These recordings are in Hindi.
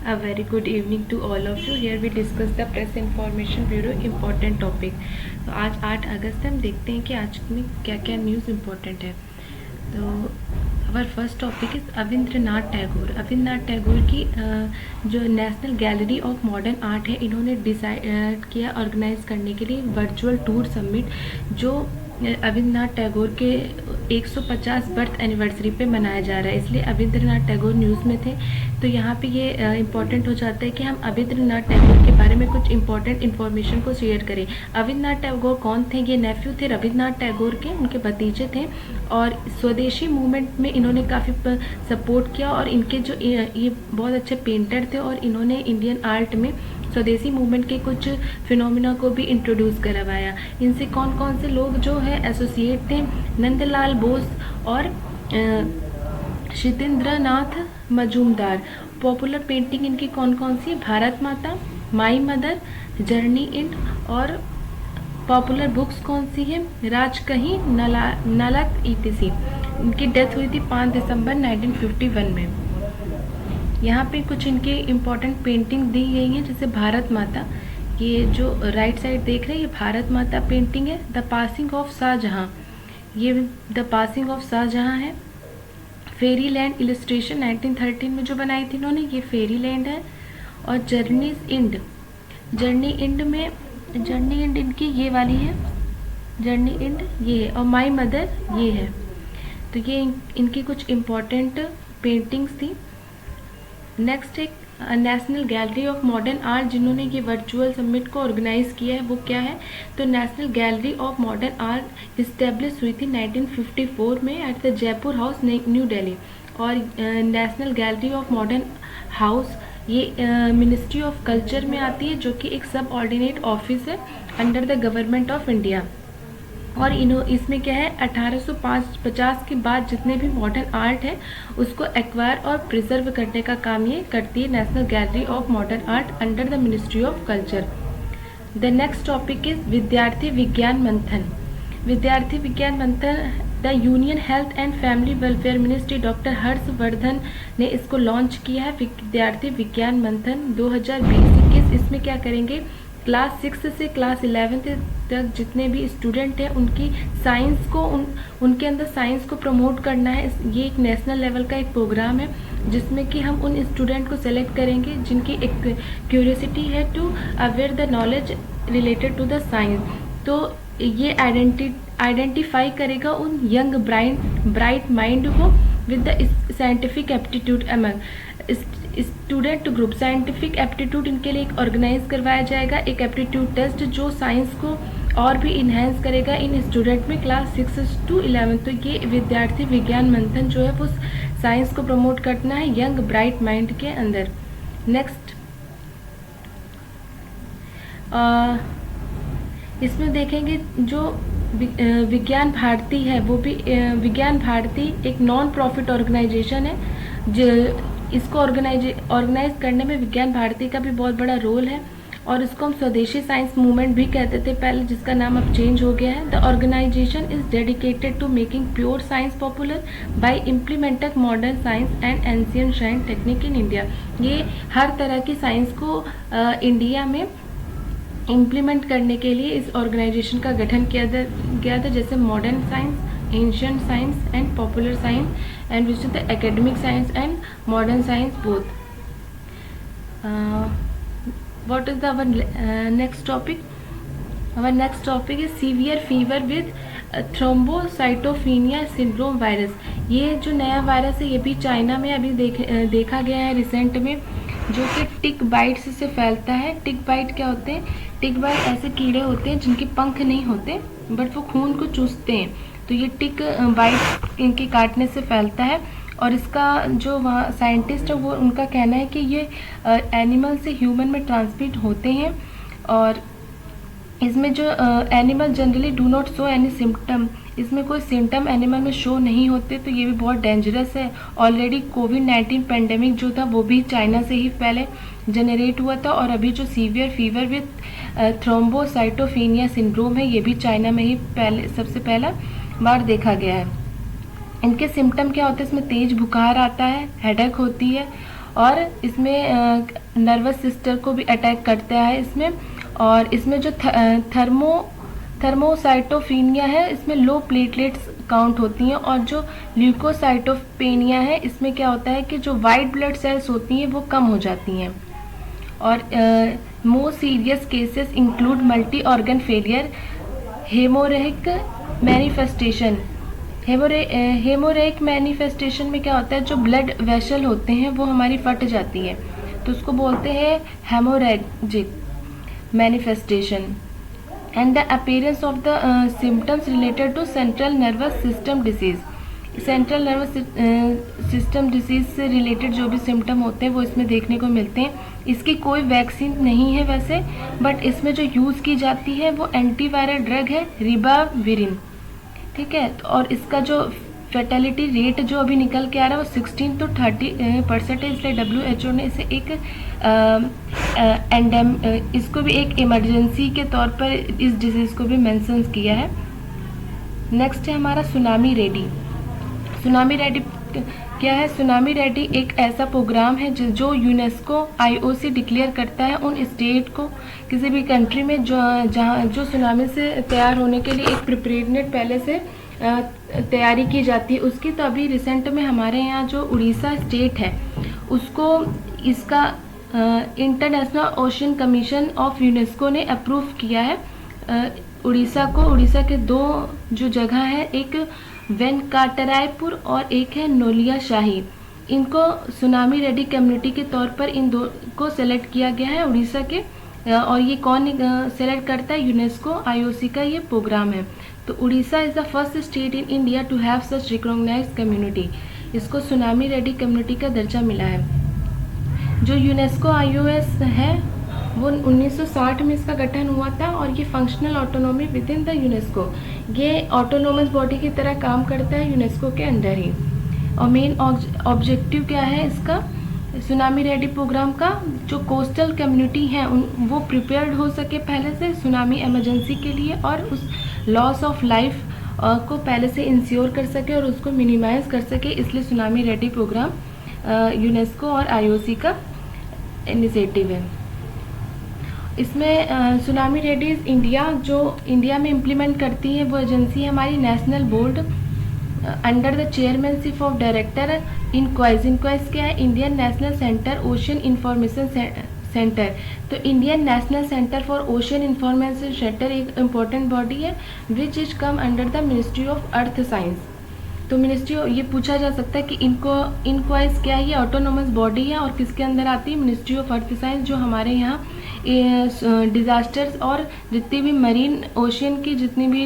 A very good evening to all of you. Here we discuss the Press Information Bureau important topic. तो आज 8 अगस्त है, हम देखते हैं कि आज में क्या क्या न्यूज़ इम्पोर्टेंट है। तो हमारा first topic is Abanindranath Tagore. Abanindranath Tagore की जो National Gallery of Modern Art है, इन्होंने डिसाइड किया ऑर्गेनाइज करने के लिए वर्चुअल टूर समिट, जो अविंद्रनाथ टैगोर के 150 बर्थ एनिवर्सरी पे मनाया जा रहा है। इसलिए अविंद्रनाथ टैगोर न्यूज़ में थे। तो यहाँ पे ये इम्पोर्टेंट हो जाता है कि हम अविंद्रनाथ टैगोर के बारे में कुछ इम्पोर्टेंट इन्फॉर्मेशन को शेयर करें। अविंद्रनाथ टैगोर कौन थे? ये नेफ्यू थे रविन्द्रनाथ टैगोर के, उनके भतीजे थे और स्वदेशी मूवमेंट में इन्होंने काफ़ी सपोर्ट किया और इनके जो ये बहुत अच्छे पेंटर थे और इन्होंने इंडियन आर्ट में स्वदेशी मूवमेंट के कुछ फिनोमिना को भी इंट्रोड्यूस करवाया। इनसे कौन कौन से लोग जो है एसोसिएट थे? नंदलाल बोस और शितेंद्रनाथ मजूमदार। पॉपुलर पेंटिंग इनकी कौन कौन सी है? भारत माता, माई मदर, जर्नी इंड। और पॉपुलर बुक्स कौन सी है? राजकही, नलक ईटीसी। इनकी डेथ हुई थी 5 दिसंबर 1951 में। यहाँ पे कुछ इनके इम्पोर्टेंट पेंटिंग दी गई हैं, जैसे भारत माता। ये जो राइट साइड देख रहे हैं, ये भारत माता पेंटिंग है। द पासिंग ऑफ शाहजहां, ये द पासिंग ऑफ शाहजहां है। फेरी लैंड इलस्ट्रेशन 1913 में जो बनाई थी इन्होंने, ये फेरी लैंड है। और जर्नी इंड इनकी ये वाली है, जर्नी इंड ये है। और माई मदर ये है। तो ये इनकी कुछ इम्पोर्टेंट पेंटिंग्स थी। नेक्स्ट एक national Gallery of Modern art, जिन्होंने ये वर्चुअल समिट को ऑर्गेनाइज किया है, वो क्या है? तो National Gallery of Modern Art establish हुई थी 1954 में at the Jaipur House, New Delhi. और National Gallery of Modern House ये मिनिस्ट्री ऑफ कल्चर में आती है, जो कि एक सब ऑर्डिनेट ऑफिस है under the Government of India. और इसमें क्या है, 1850 के बाद जितने भी मॉडर्न आर्ट है उसको एक्वायर और प्रिजर्व करने का काम ये करती है national Gallery of Modern art under the Ministry of culture. The next topic is विद्यार्थी विज्ञान मंथन। विद्यार्थी विज्ञान मंथन the union health and family welfare ministry doctor Harshvardhan ने इसको लॉन्च किया है। विद्यार्थी विज्ञान मंथन 2020-21। इसमें क्या करेंगे? क्लास 6 से क्लास 11 तक जितने भी स्टूडेंट हैं उनकी साइंस को उनके अंदर साइंस को प्रमोट करना है। ये एक नेशनल लेवल का एक प्रोग्राम है जिसमें कि हम उन स्टूडेंट को सेलेक्ट करेंगे जिनकी एक क्यूरियोसिटी है to aware the knowledge related to the science. तो ये आइडेंटिफाई करेगा उन यंग ब्राइट माइंड को with the scientific aptitude among student group. Scientific aptitude इनके लिए एक ऑर्गेनाइज करवाया जाएगा, एक एप्टीट्यूड टेस्ट जो साइंस को और भी इन्हेंस करेगा इन स्टूडेंट में क्लास 6 to 11। तो ये विद्यार्थी विज्ञान मंथन जो है वो साइंस को प्रमोट करना है यंग ब्राइट माइंड के अंदर। नेक्स्ट इसमें देखेंगे जो विज्ञान भारती है, वो भी विज्ञान भारती एक नॉन प्रॉफिट ऑर्गेनाइजेशन है। जो इसको ऑर्गेनाइज करने में विज्ञान भारती का भी बहुत बड़ा रोल है और इसको हम स्वदेशी साइंस मूवमेंट भी कहते थे पहले, जिसका नाम अब चेंज हो गया है। The organisation is dedicated to making pure science popular by implementing modern science and ancient science technique in India. ये हर तरह की साइंस को इंडिया में इम्प्लीमेंट करने के लिए इस ऑर्गेनाइजेशन का गठन किया गया था, जैसे modern science, ancient science and popular science and which is the academic science and modern science both. What is our next topic? Our next topic is severe fever with thrombocytopenia syndrome virus। ये जो नया वायरस है ये भी चाइना में अभी देखा गया है रिसेंट में, जो कि टिक बाइट्स से फैलता है। टिक बाइट क्या होते हैं? टिक बाइट ऐसे कीड़े होते हैं जिनके पंख नहीं होते बट वो खून को चूसते हैं। तो ये टिक बाइट इनके काटने से फैलता है और इसका जो वहाँ साइंटिस्ट है वो उनका कहना है कि ये एनिमल से ह्यूमन में ट्रांसमिट होते हैं। और इसमें जो animal generally do not show any symptom, इसमें कोई सिम्टम एनिमल में शो नहीं होते, तो ये भी बहुत डेंजरस है। ऑलरेडी कोविड-19 पेंडेमिक जो था वो भी चाइना से ही पहले जनरेट हुआ था और अभी जो severe fever with thrombocytopenia syndrome है ये भी चाइना में ही सबसे पहला बार देखा गया है। इनके सिम्टम क्या होते हैं? इसमें तेज बुखार आता है, हेडेक होती है और इसमें नर्वस सिस्टम को भी अटैक करता है इसमें। और इसमें जो थर्मोसाइटोफिनिया है, इसमें लो प्लेटलेट्स काउंट होती हैं। और जो ल्यूकोसाइटोपेनिया है, इसमें क्या होता है कि जो वाइट ब्लड सेल्स होती हैं वो कम हो जाती हैं। और most serious cases include multi organ failure, haemorrhagic manifestation. Haemorrhagic manifestation में क्या होता है, जो ब्लड वेसल होते हैं वो हमारी फट जाती है, तो उसको बोलते हैं haemorrhagic manifestation. And the appearance of the symptoms related to central nervous system disease. Central nervous system disease से रिलेटेड जो भी सिम्टम होते हैं वो इसमें देखने को मिलते हैं। इसकी कोई वैक्सीन नहीं है वैसे, बट इसमें जो यूज़ की जाती है वो एंटीवायरल ड्रग है रिबाविरिन, ठीक है। और इसका जो फर्टिलिटी रेट जो अभी निकल के आ रहा है वो 16 to 30% है, इसलिए WHO ने इसे एक इसको भी एक इमरजेंसी के तौर पर इस डिजीज़ को भी मेंशन किया है। नेक्स्ट है हमारा सुनामी रेडी। सुनामी रेडी क्या है? सुनामी रेडी एक ऐसा प्रोग्राम है जो यूनेस्को IOC डिक्लेयर करता है उन स्टेट को, किसी भी कंट्री में जो सुनामी से तैयार होने के लिए एक प्रिपरेडनेस पहले से तैयारी की जाती है उसकी। तो अभी रिसेंट में हमारे यहाँ जो उड़ीसा स्टेट है उसको इसका international ocean commission of UNESCO ने अप्रूव किया है उड़ीसा के दो जो जगह है, एक वेंकटरायपुर और एक है नोलिया शाही। इनको सुनामी रेडी कम्युनिटी के तौर पर इन दो को सेलेक्ट किया गया है उड़ीसा के। और ये कौन सेलेक्ट करता है? यूनेस्को IOC का ये प्रोग्राम है। तो Orissa is the first state in India to have such recognised community. इसको सुनामी रेडी कम्युनिटी का दर्जा मिला है। जो यूनेस्को IOS है वो 1960 में इसका गठन हुआ था और ये functional autonomy with in the UNESCO, ये ऑटोनोमस बॉडी की तरह काम करता है यूनेस्को के अंडर ही। और मेन ऑब्जेक्टिव क्या है इसका सुनामी रेडी प्रोग्राम का? जो कोस्टल कम्युनिटी हैं वो प्रिपेयर्ड हो सके पहले से सुनामी इमरजेंसी के लिए, और उस लॉस ऑफ लाइफ को पहले से इंश्योर कर सके और उसको मिनिमाइज कर सके, इसलिए सुनामी रेडी प्रोग्राम यूनेस्को और IOC का इनिशिएटिव है। इसमें सुनामी रेडीज इंडिया में इम्प्लीमेंट करती है वो एजेंसी है हमारी national board under the chairmanship of director INCOIS क्या है? Indian National Centre Ocean Information Centre. तो Indian National Centre for Ocean Information Centre एक इम्पॉर्टेंट बॉडी है which is come under the Ministry of Earth Science. तो मिनिस्ट्री, ये पूछा जा सकता है कि इनक्वाइज क्या है? ये ऑटोनोमस बॉडी है और किसके अंदर आती है? मिनिस्ट्री ऑफ अर्थ साइंस, जो हमारे यहाँ डिजास्टर्स और जितनी भी मरीन ओशियन की जितनी भी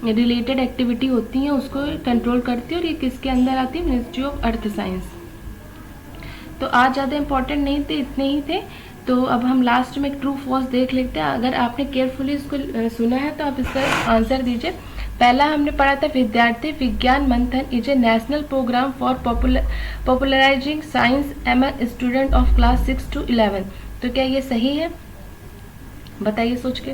रिलेटेड एक्टिविटी होती हैं उसको कंट्रोल करती है। और ये किसके अंदर आती है? Ministry of Earth Science. तो आज ज़्यादा इंपॉर्टेंट नहीं थे, इतने ही थे। तो अब हम लास्ट में एक ट्रू फॉल्स देख लेते हैं। अगर आपने केयरफुली इसको सुना है तो आप इसका आंसर दीजिए। पहला हमने पढ़ा था Vidyarthi Vigyan Manthan is a national programme for popularising science among student of class 6 to 11। तो क्या ये सही है? बताइए सोच के।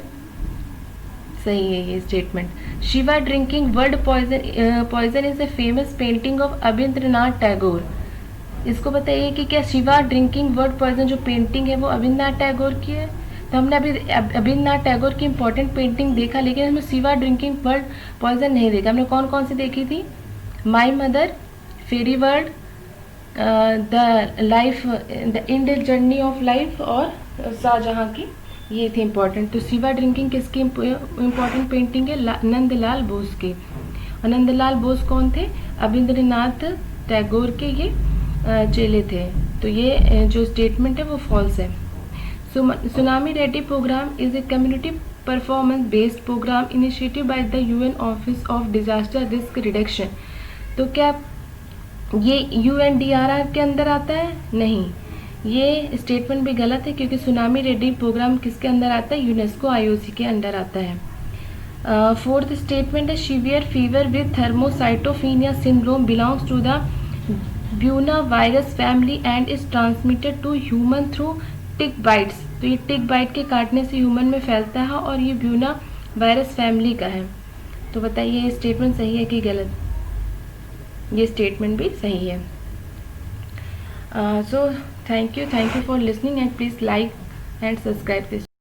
सही है ये statement. Shiva drinking world poison is a famous painting of Abanindranath Tagore. इसको बताइए कि क्या शिवा ड्रिंकिंग वर्ड पॉइजन जो पेंटिंग है वो अविंद्रनाथ टैगोर की है? तो हमने अभी अविंद्रनाथ टैगोर की इंपॉर्टेंट पेंटिंग देखा, लेकिन हमने शिवा ड्रिंकिंग वर्ड पॉइजन नहीं देखा। हमने कौन कौन सी देखी थी? My mother, fairy world, the end journey of life और शाहजहां की, ये थी इम्पोर्टेंट। तो शिवा ड्रिंकिंग किसकी इम्पोर्टेंट पेंटिंग है? नंदलाल बोस की। और नंदलाल बोस कौन थे? अविंद्रनाथ टैगोर के ये चेले थे। तो ये जो स्टेटमेंट है वो फॉल्स है। Tsunami ready programme is a community performance based programme initiative by the UN office of disaster risk reduction. तो क्या ये UNDRR के अंदर आता है? नहीं, ये स्टेटमेंट भी गलत है क्योंकि सुनामी रेडी प्रोग्राम किसके अंदर आता है? यूनेस्को IOC के अंदर आता है। फोर्थ स्टेटमेंट है severe fever with thrombocytopenia syndrome belongs to the Bunya virus family and is transmitted to human through tick bites. तो ये टिक बाइट के काटने से ह्यूमन में फैलता है और ये ब्यूना वायरस फैमिली का है। तो बताइए ये स्टेटमेंट सही है कि गलत? ये स्टेटमेंट भी सही है। सो Thank you for listening, and please like and subscribe this.